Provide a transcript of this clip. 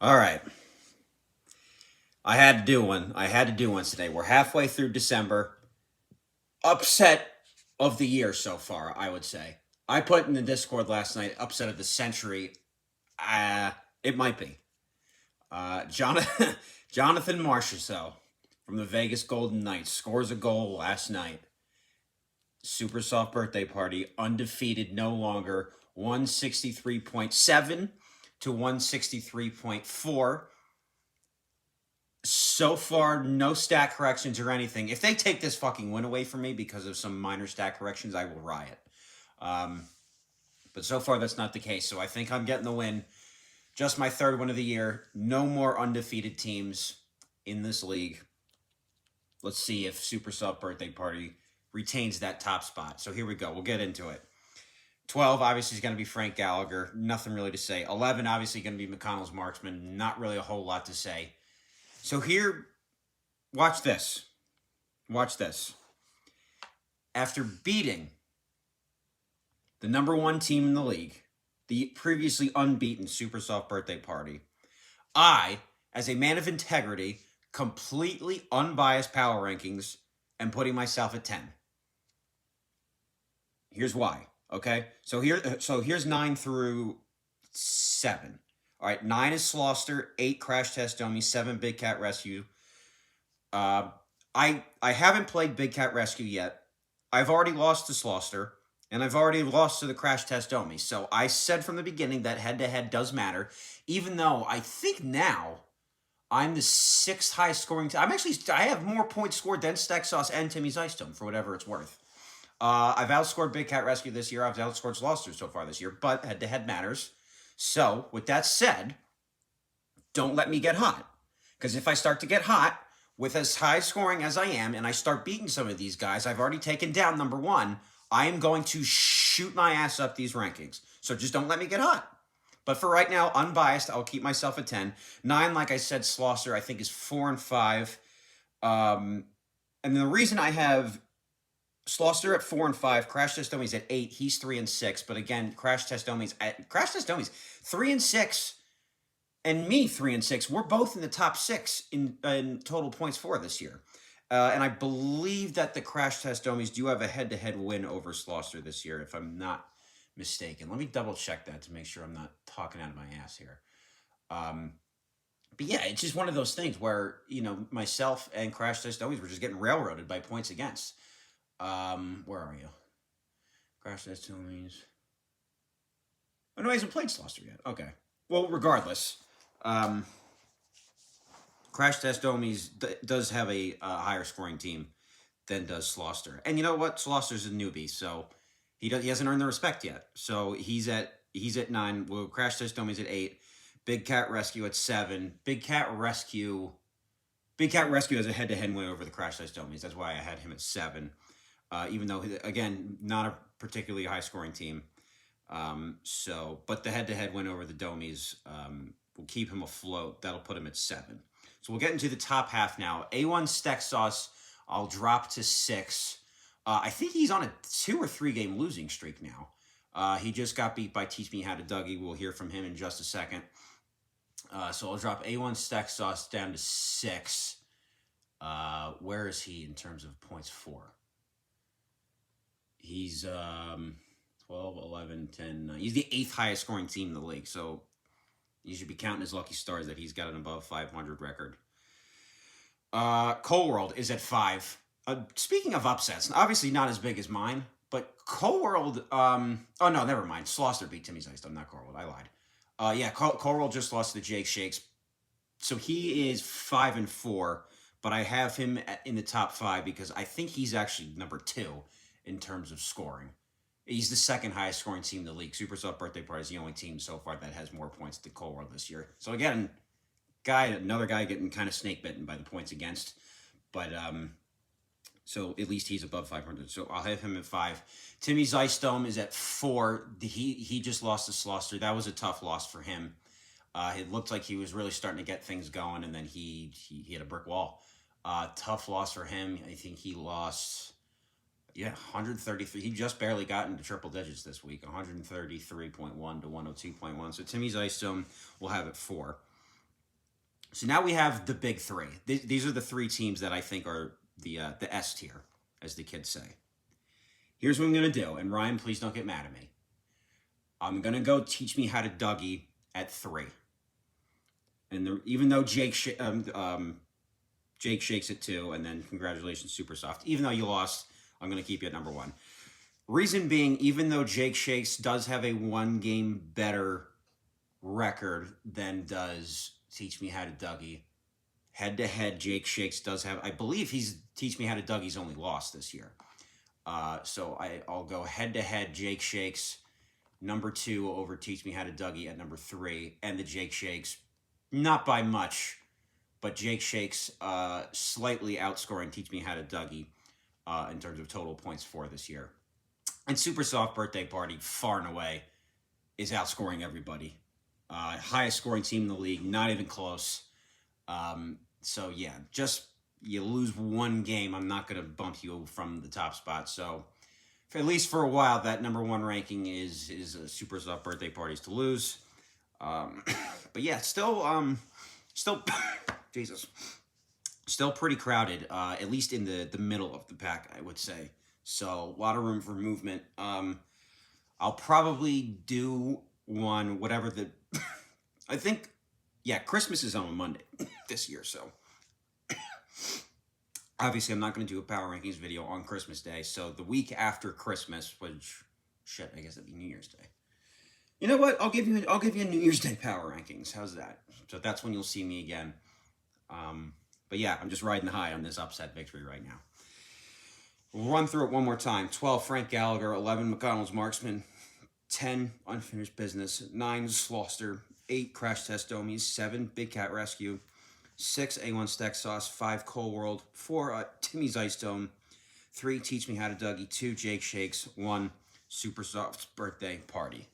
All right. I had to do one. I had to do one today. We're halfway through December. Upset of the year so far, I would say. I put in the Discord last night, upset of the century. Uh, it might be. Jonathan, Jonathan Marchessault from the Vegas Golden Knights scores a goal last night. Super soft birthday party, undefeated no longer, 163.7 to 163.4. So far, no stat corrections or anything. If they take this fucking win away from me because of some minor stat corrections, I will riot. Um, but so far, that's not the case. So I think I'm getting the win. Just my third win of the year. No more undefeated teams in this league. Let's see if Super Soft Birthday Party retains that top spot. So here we go. We'll get into it. 12, obviously, is going to be Frank Gallagher. Nothing really to say. 11, obviously, going to be McConnell's Marksman. Not really a whole lot to say. So here, watch this. Watch this. After beating the number one team in the league, the previously unbeaten Super Soft Birthday Party, I, as a man of integrity, completely unbiased power rankings, am putting myself at 10. Here's why. Okay, so here's 9 through 7. All right, 9 is Sloster, 8 Crash Test Dummy, 7 Big Cat Rescue. I haven't played Big Cat Rescue yet. I've already lost to Sloster, and I've already lost to the Crash Test Dummy. So I said from the beginning that head-to-head does matter, even though I think now I'm the 6th highest scoring. I have more points scored than Stack Sauce and Timmy Zeistum, for whatever it's worth. I've outscored Big Cat Rescue this year. I've outscored Sloster so far this year, but head-to-head matters. So, with that said, don't let me get hot. Because if I start to get hot, with as high scoring as I am, and I start beating some of these guys I've already taken down, number one, I am going to shoot my ass up these rankings. So just don't let me get hot. But for right now, unbiased, I'll keep myself at 10. 9, like I said, Slosser, I think is 4 and 5. And the reason I have Slosser at 4 and 5, Crash Test Dummies at 8, he's 3 and 6. But again, Crash Test Dummies 3 and 6, and me 3 and 6. We're both in the top 6 in total points for this year. And I believe that the Crash Test Dummies do have a head-to-head win over Slosser this year, if I'm not mistaken. Let me double check that to make sure I'm not talking out of my ass here. But yeah, it's just one of those things where, myself and Crash Test Dummies were just getting railroaded by points against. Where are you? Crash Test Dummies. Oh, no, he hasn't played Slosser yet. Okay. Well, regardless, Crash Test Dummies does have a higher scoring team than does Slosser. And you know what? Slosser's a newbie, so he hasn't earned the respect yet. So he's at 9. Well, Crash Test Dummies at 8. Big Cat Rescue at 7. Big Cat Rescue has a head-to-head win over the Crash Test Dummies. That's why I had him at 7. Even though, again, not a particularly high-scoring team. But the head-to-head win over the Domies will keep him afloat. That'll put him at 7. So we'll get into the top half now. A1 Stack Sauce, I'll drop to 6. I think he's on a 2 or 3 game losing streak now. He just got beat by Teach Me How to Dougie. We'll hear from him in just a second. So I'll drop A1 Stack Sauce down to 6. Where is he in terms of points for? He's 12, 11, 10, 9. He's the 8th highest scoring team in the league. So you should be counting his lucky stars that he's got an above 500 record. Cole World is at 5. Speaking of upsets, obviously not as big as mine, but Cole World, oh no, never mind. Slosser beat Timmy Zeist. I'm not Cole World. I lied. Yeah, Cole World just lost to Jake Shakes. So he is 5 and 4, but I have him in the top 5 because I think he's actually number 2 in terms of scoring. He's the 2nd highest scoring team in the league. Super Soft Birthday Party is the only team so far that has more points than Cole World this year. So again, another guy getting kind of snake bitten by the points against. But so at least he's above 500. So I'll have him at 5. Timmy Zeistum is at 4. He just lost to Slosser. That was a tough loss for him. It looked like he was really starting to get things going, and then he hit a brick wall. Tough loss for him. I think he lost, 133. He just barely got into triple digits this week, 133.1 to 102.1. So Timmy Zeistum will have it 4. So now we have the big three. These are the three teams that I think are the S tier, as the kids say. Here's what I'm going to do. And Ryan, please don't get mad at me. I'm going to go Teach Me How to Dougie at 3. And even though Jake shakes at 2, and then congratulations, Super Soft. Even though you lost, I'm going to keep you at number 1. Reason being, even though Jake Shakes does have a 1-game better record than does Teach Me How to Dougie, head-to-head, Jake Shakes does have, I believe he's Teach Me How to Dougie's only lost this year. So I'll go head-to-head, Jake Shakes, number 2 over Teach Me How to Dougie at number 3, and the Jake Shakes, not by much, but Jake Shakes slightly outscoring Teach Me How to Dougie in terms of total points for this year. And Super Soft Birthday Party, far and away, is outscoring everybody. Highest scoring team in the league, not even close. So yeah, just you lose 1 game, I'm not going to bump you from the top spot. So at least for a while, that number 1 ranking is a Super Soft Birthday Parties to lose. But yeah, still Jesus, still pretty crowded. At least in the middle of the pack, I would say. So a lot of room for movement. I'll probably do one, whatever the, I think, yeah, Christmas is on a Monday this year, so obviously I'm not going to do a Power Rankings video on Christmas Day, so the week after Christmas, which, shit, I guess that'd be New Year's Day. You know what? I'll give you a New Year's Day Power Rankings. How's that? So that's when you'll see me again. But yeah, I'm just riding high on this upset victory right now. We'll run through it one more time. 12, Frank Gallagher. 11, McDonald's Marksman. 10, Unfinished Business. 9, Slauster. 8, Crash Test Domies. 7, Big Cat Rescue. 6, A1 Steak Sauce. 5, Coal World. 4, Timmy's Ice Dome. 3, Teach Me How to Dougie. 2, Jake Shakes. 1, Super Soft Birthday Party.